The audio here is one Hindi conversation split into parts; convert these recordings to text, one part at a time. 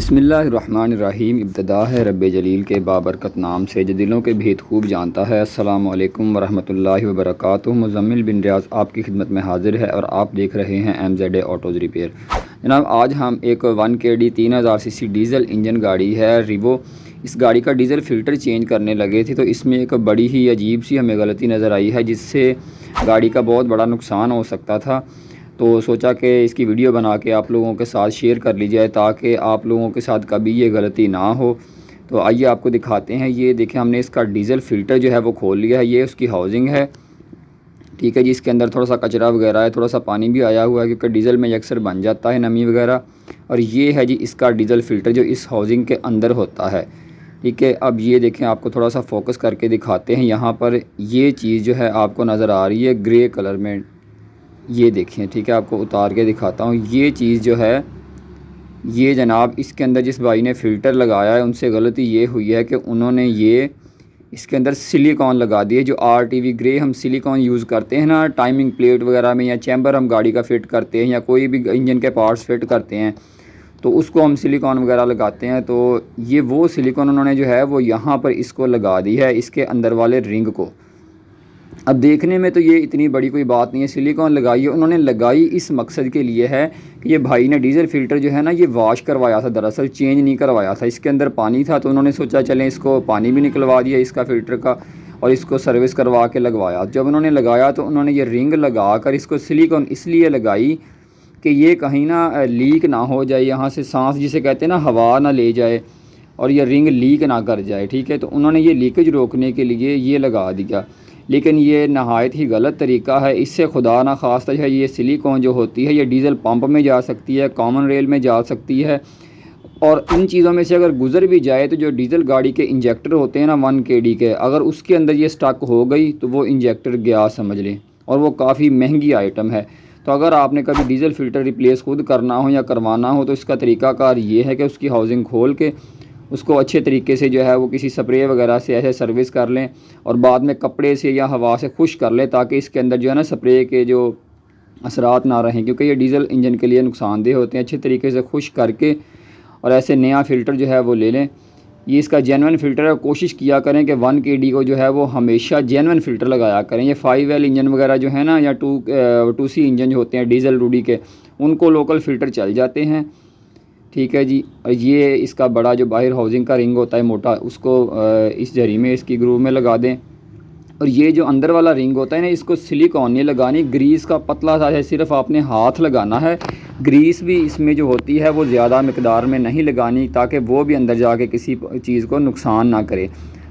बिस्मिल्लाहिर्रहमानिर्रहीम। इब्तिदा है रब्बे जलील के बाबरकत नाम से जो दिलों के भेद खूब जानता है। अस्सलामु अलैकुम वरहमतुल्लाहि वबरकातुहू। मुज़म्मिल बिन रियाज़ आपकी खिदमत में हाज़िर है और आप देख रहे हैं MZA ऑटोज़ रिपेयर। जनाब, आज हम एक 1KD 3000 सीसी डीज़ल इंजन गाड़ी है रिवो, इस गाड़ी का डीज़ल फ़िल्टर चेंज करने लगे थे तो इसमें एक बड़ी ही अजीब सी हमें गलती नज़र आई है जिससे गाड़ी का बहुत बड़ा नुकसान हो सकता था। तो सोचा कि इसकी वीडियो बना के आप लोगों के साथ शेयर कर ली जाए ताकि आप लोगों के साथ कभी ये गलती ना हो। तो आइए आपको दिखाते हैं। ये देखें, हमने इसका डीज़ल फ़िल्टर जो है वो खोल लिया है। ये उसकी हाउसिंग है, ठीक है जी। इसके अंदर थोड़ा सा कचरा वगैरह है, थोड़ा सा पानी भी आया हुआ है क्योंकि डीज़ल में अक्सर बन जाता है नमी वगैरह। और ये है जी इसका डीज़ल फ़िल्टर जो इस हाउसिंग के अंदर होता है, ठीक है। अब ये देखें, आपको थोड़ा सा फोकस करके दिखाते हैं। यहाँ पर ये चीज़ जो है आपको नज़र आ रही है ग्रे कलर में, ये देखें, ठीक है। आपको उतार के दिखाता हूँ। ये चीज़ जो है ये जनाब इसके अंदर जिस भाई ने फ़िल्टर लगाया है उनसे गलती ये हुई है कि उन्होंने ये इसके अंदर सिलिकॉन लगा दिए। जो RTV ग्रे हम सिलिकॉन यूज़ करते हैं ना टाइमिंग प्लेट वगैरह में, या चैम्बर हम गाड़ी का फ़िट करते हैं या कोई भी इंजन के पार्ट्स फ़िट करते हैं तो उसको हम सिलिकॉन वगैरह लगाते हैं। तो ये वो सिलिकॉन उन्होंने जो है वो यहाँ पर इसको लगा दी है, इसके अंदर वाले रिंग को। अब देखने में तो ये इतनी बड़ी कोई बात नहीं है, सिलिकॉन लगाई है उन्होंने, लगाई इस मकसद के लिए है कि ये भाई ने डीज़ल फ़िल्टर जो है ना ये वॉश करवाया था, दरअसल चेंज नहीं करवाया था। इसके अंदर पानी था तो उन्होंने सोचा चलें इसको पानी भी निकलवा दिया इसका फ़िल्टर का और इसको सर्विस करवा के लगवाया। जब उन्होंने लगाया तो उन्होंने ये रिंग लगा कर इसको सिलिकॉन इसलिए लगाई कि ये कहीं ना लीक ना हो जाए, यहाँ से सांस जिसे कहते हैं ना हवा ना ले जाए और ये रिंग लीक ना कर जाए, ठीक है। तो उन्होंने ये लीकेज रोकने के लिए ये लगा दिया, लेकिन ये नहायत ही गलत तरीका है। इससे खुदा ना खास्ता है ये सिलिकॉन जो होती है ये डीज़ल पंप में जा सकती है, कॉमन रेल में जा सकती है। और इन चीज़ों में से अगर गुज़र भी जाए तो जो डीज़ल गाड़ी के इंजेक्टर होते हैं ना 1KD के, अगर उसके अंदर ये स्टक हो गई तो वो इंजेक्टर गया समझ लें, और वो काफ़ी महंगी आइटम है। तो अगर आपने कभी डीज़ल फ़िल्टर रिप्लेस खुद करना हो या करवाना हो तो इसका तरीक़ाकार ये है कि उसकी हाउसिंग खोल के उसको अच्छे तरीके से जो है वो किसी स्प्रे वगैरह से ऐसे सर्विस कर लें और बाद में कपड़े से या हवा से खुश कर लें ताकि इसके अंदर जो है ना स्प्रे के जो असरात ना रहें, क्योंकि ये डीज़ल इंजन के लिए नुकसानदेह होते हैं। अच्छे तरीके से खुश करके और ऐसे नया फ़िल्टर जो है वो ले लें। ये इसका जेन्युइन फ़िल्टर है। कोशिश किया करें कि 1KD को जो है वो हमेशा जेन्युइन फ़िल्टर लगाया करें। ये 5L इंजन वगैरह जो है ना या 2C इंजन जो होते हैं डीज़ल रूडी के, उनको लोकल फ़िल्टर चल जाते हैं, ठीक है जी। और ये इसका बड़ा जो बाहर हाउसिंग का रिंग होता है मोटा, उसको इस जरी में इसकी ग्रूव में लगा दें। और ये जो अंदर वाला रिंग होता है ना इसको सिलिकॉन नहीं लगानी, ग्रीस का पतला सा है, सिर्फ आपने हाथ लगाना है। ग्रीस भी इसमें जो होती है वो ज़्यादा मकदार में नहीं लगानी ताकि वो भी अंदर जाके किसी चीज़ को नुकसान ना करे।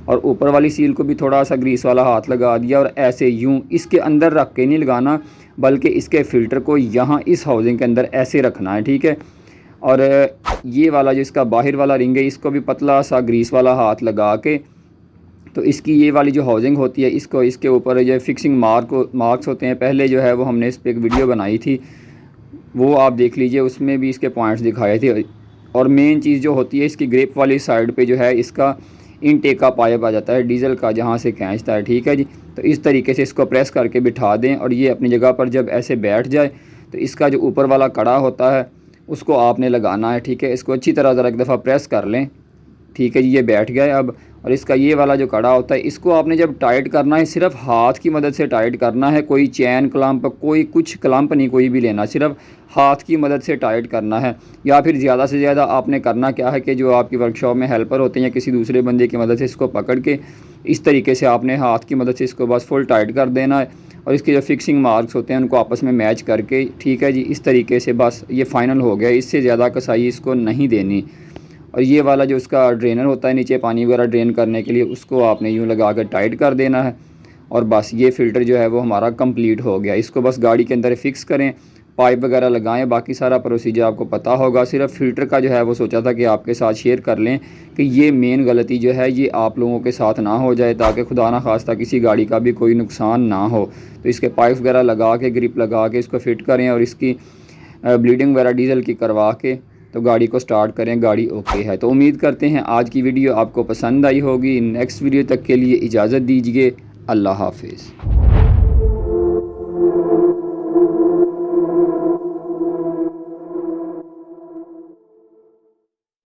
और ऊपर वाली सील को भी थोड़ा सा ग्रीस वाला हाथ लगा दिया और ऐसे यूँ इसके अंदर रख के नहीं लगाना, बल्कि इसके फ़िल्टर को यहाँ इस हाउसिंग के अंदर ऐसे रखना है, ठीक है। और ये वाला जो इसका बाहर वाला रिंग है इसको भी पतला सा ग्रीस वाला हाथ लगा के, तो इसकी ये वाली जो हाउसिंग होती है इसको इसके ऊपर जो फिक्सिंग मार्क्स होते हैं, पहले जो है वो हमने इस पर एक वीडियो बनाई थी, वो आप देख लीजिए, उसमें भी इसके पॉइंट्स दिखाए थे। और मेन चीज़ जो होती है इसकी ग्रिप वाली साइड पे जो है इसका इनटेक का पाइप आ जाता है डीज़ल का, जहाँ से खींचता है, ठीक है जी। तो इस तरीके से इसको प्रेस करके बिठा दें और ये अपनी जगह पर जब ऐसे बैठ जाए तो इसका जो ऊपर वाला कड़ा होता है उसको आपने लगाना है, ठीक है। इसको अच्छी तरह ज़रा एक दफ़ा प्रेस कर लें, ठीक है जी। ये बैठ गया अब। और इसका ये वाला जो कड़ा होता है इसको आपने जब टाइट करना है सिर्फ हाथ की मदद से टाइट करना है, कोई चैन क्लम्प कोई कुछ क्लम्प नहीं कोई भी लेना, सिर्फ हाथ की मदद से टाइट करना है। या फिर ज़्यादा से ज़्यादा आपने करना क्या है कि जो आपकी वर्कशॉप में हेल्पर होते हैं या किसी दूसरे बंदे की मदद से इसको पकड़ के इस तरीके से आपने हाथ की मदद से इसको बस फुल टाइट कर देना है। और इसके जो फिक्सिंग मार्क्स होते हैं उनको आपस में मैच करके, ठीक है जी, इस तरीके से बस ये फ़ाइनल हो गया। इससे ज़्यादा कसाई इसको नहीं देनी। और ये वाला जो इसका ड्रेनर होता है नीचे पानी वगैरह ड्रेन करने के लिए, उसको आपने यूँ लगा कर टाइट कर देना है और बस ये फ़िल्टर जो है वो हमारा कंप्लीट हो गया। इसको बस गाड़ी के अंदर फिक्स करें, पाइप वगैरह लगाएं, बाकी सारा प्रोसीजर आपको पता होगा। सिर्फ फ़िल्टर का जो है वो सोचा था कि आपके साथ शेयर कर लें कि ये मेन गलती जो है ये आप लोगों के साथ ना हो जाए ताकि खुदा ना खास्ता किसी गाड़ी का भी कोई नुकसान ना हो। तो इसके पाइप वगैरह लगा के ग्रिप लगा के इसको फ़िट करें और इसकी ब्लीडिंग वगैरह डीज़ल की करवा के तो गाड़ी को स्टार्ट करें, गाड़ी ओके है। तो उम्मीद करते हैं आज की वीडियो आपको पसंद आई होगी। नेक्स्ट वीडियो तक के लिए इजाज़त दीजिए। अल्लाह हाफिज़।